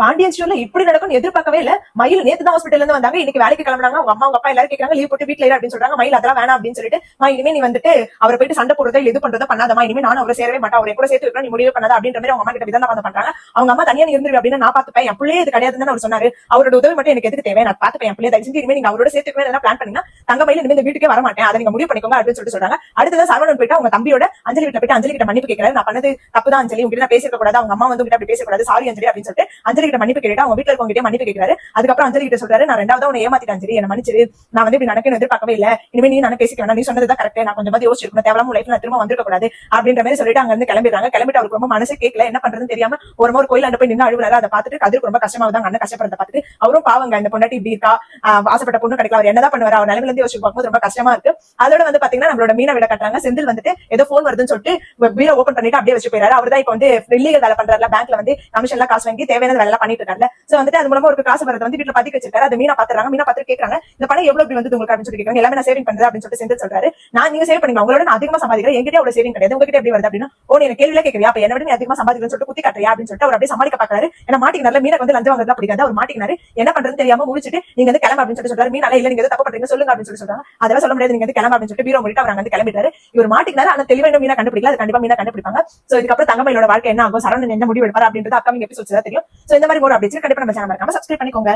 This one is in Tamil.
பாண்டியன் ஸ்டோர்ல இப்படி நடக்கும் எதிர்பார்க்கவே இல்ல. மயில் நேத்து தான் ஹாஸ்பிட்டல்ல இருந்து வந்தாங்க, இன்னைக்கு வேலைக்கு கிளம்புறாங்க. அவங்க அம்மா அவங்க அப்பா எல்லாரும் கேக்குறாங்க லீவ் போட்டு வீட்டுல இரு அப்படின்னு சொல்றாங்க. மயில் அதெல்லாம் வேணாம் அப்படின்னு சொல்லிட்டு இனிமே நீ வந்துட்டு அவரை போயிட்டு சண்டை போடுறதோ இது பண்றதோ பண்ணாதமா, இனிமே நானும் அவரை சேரவே மாட்டேன், அவரை கூட சேர்த்து வைக்கணும் நீ முடிவு பண்ணாத அப்படின்ற மாதிரி அவங்க அம்மா கிட்ட விதம் பண்றாங்க. அவங்க அம்மா தனியா இருந்துரு அப்படின்னு நான் பாத்துப்பேன், என் பிள்ளையே இது கிடையாதுன்னு அவர் சொன்னாரு, அவரோட உதவி மட்டும் எனக்கு எதுக்கு தேவை, நான் பாத்துப்பேன் என் பிள்ளைய, தயவு செஞ்சு இனிமே நீங்க அவரோட சேர்த்து வைக்கணும் பிளான் பண்ணீங்கன்னா தங்கமயில் இனிமே இந்த வீட்டுக்கே வர மாட்டேன், அதை நீங்க முடிவு பண்ணிக்கோங்க அப்படின்னு சொல்லிட்டு சொல்றாங்க. அடுத்ததான் சரவணன் போயிட்டு அவங்க தம்பியோட அஞ்சலி வீட்டுல போயிட்டு அஞ்சலி கிட்ட மன்னிப்பு கேட்கிறாரு. நான் பண்ணது தப்புதான் அஞ்சலி, உங்ககிட்ட நான் பேசிக்க கூடாது, அவங்க அம்மா வந்து உங்ககிட்ட அப்படி பேசக்கூடாது, சாரி அஞ்சலி அப்படின்னு சொல்லிட்டு அஞ்சலி கிட்ட மன்னிப்பு கேட்டு அவங்க வீட்டுல இருக்கவங்க மன்னிப்பு கேட்கிறாரு. அதுக்கப்புறம் அஞ்சலி கிட்ட சொல்றாரு, நான் ரெண்டாவது உன்னை ஏமாத்திட்டேன் அஞ்சலி, என்ன மன்னிச்சிரு, நான் வந்து இப்படி நடக்கணும் எதிர்பார்க்கவே இல்ல, இனிமே நீ நான் பேசிக்க வேணாம், நீ சொன்னதுதான் கரெக்ட், நான் கொஞ்சம் யோசிச்சிருக்கணும், தேவையில்லாம லைஃப்ல நான் திரும்ப வந்திருக்க கூடாது அப்படின்ற மாதிரி சொல்லிட்டு அங்க இருந்து கிளம்பிடுறாங்க. கிளம்பிட்டு அவருக்கு ரொம்ப மனசே கேட்கல, என்ன பண்றதுன்னு தெரியாம ஒரு கோயில் அங்க போய் நின்று அழுகுறாரு. அதை பார்த்துட்டு கதிருக்கு ரொம்ப கஷ்டமாவது அண்ணன் கஷ்டப்படுறத பார்த்துட்டு அவரும் பாவங்க இந்த பொண்டாட்டி இப்படி இருக்கா, ஆசைப்பட்ட பொண்ணு கிடைக்கல, அவர் என்னதான் பண்ணுவாரு, அவர் நிலைமையில இருந்து யோசிச்சு பார்க்கும்போது ரொம்ப கஷ்டமா இருக்கு. அதோட வந்து பாத்தீங்கன்னா நம்மளோட மீனை விட கட்டுறாங்க. செந்தில் வந்துட்டு ஏதோ போன் வருதுன்னு சொல்லிட்டு பீரோ ஓபன் பண்ணிட்டு அப்படியே வச்சு போயிறாரு. அவர் தான் இப்ப வந்து இல்லீகல் வேலை பண்றாருல, பேங்க்ல வந்து கமிஷன் எல்லாம் காசு வாங்கி தேவையான வேலை பண்ணிட்டு இருக்காரு. சோ வந்துட்டு அது மூலமா ஒரு காசு வரது வந்து வீட்டுல பத்தி வச்சிருக்காரு. அது மீனா பாத்துறாங்க. மீனா பார்த்து கேட்கறாங்க இந்த பணம் எவ்வளவு இப்படி வந்து உங்களுக்கு அப்படின்னு சொல்லி கேட்கறாங்க. எல்லாமே நான் சேவிங் பண்றேன் அப்படின்னு சொல்லிட்டு செந்தில் சொல்றாரு. நான் நீங்க சேவ் பண்ணீங்க, உங்களோட நான் அதிகமா சம்பாதிக்கிறேன், என்கிட்ட அவ்வளவு சேவிங் கிடையாது, உங்ககிட்ட எப்படி வருது அப்படின்னா ஓ நீங்க கேள்வியில கேட்கறியா, அப்ப என்ன விட நீ அதிகமா சம்பாதிக்கிறேன்னு சொல்லிட்டு குத்தி காட்டுறியா அப்படின்னு சொல்லிட்டு அவர் அப்படியே சமாளிக்க பாக்குறாரு. ஏன்னா மாட்டிக்கினால மீனுக்கு வந்து லஞ்சம் வாங்குறதா பிடிக்காது, அவர் மாட்டிக்கினாரு, என்ன பண்றதுன்னு தெரியாம முடிச்சிட்டு நீங்க வந்து கிளம்ப அப்படின்னு சொல்லிட்டு சொல்றாரு. மீனால இல்ல நீங்க எது தப்பு பண்றீங்க சொல்லுங்க அப்படின்னு சொல்லி சொல்றாங்க. அதெல்லாம் சொல்ல முடியாது, நீங்க வந்து கிளம்ப அப்படின்னு சொல்லிட்டு பீரோ மூடிட்டு அவர் அங்க கிளம்பிட்டாரு. இவர் மாட்டிக்கினாரு, ஆனா தெளிவான மீனா கண்டுபிடிக்கல, அது கண்டிப்பா மீனா கண்டுபிடிப்பாங்க. சோ இதுக்கப்புறம் தங்கமயிலோட வாழ்க்கை என்ன ஆகும், சரவணன் என்ன முடிவு எடுப்பாரு அப்படின்றது அப்கமிங் எபிசோட்ஸ் தான் தெரியும். சோ இந்த மாதிரி ஒரு அப்டேட்ஸ் கண்டிப்பா நம்ம சேனல் மறக்காம சப்ஸ்கிரைப் பண்ணிக்கோங்க.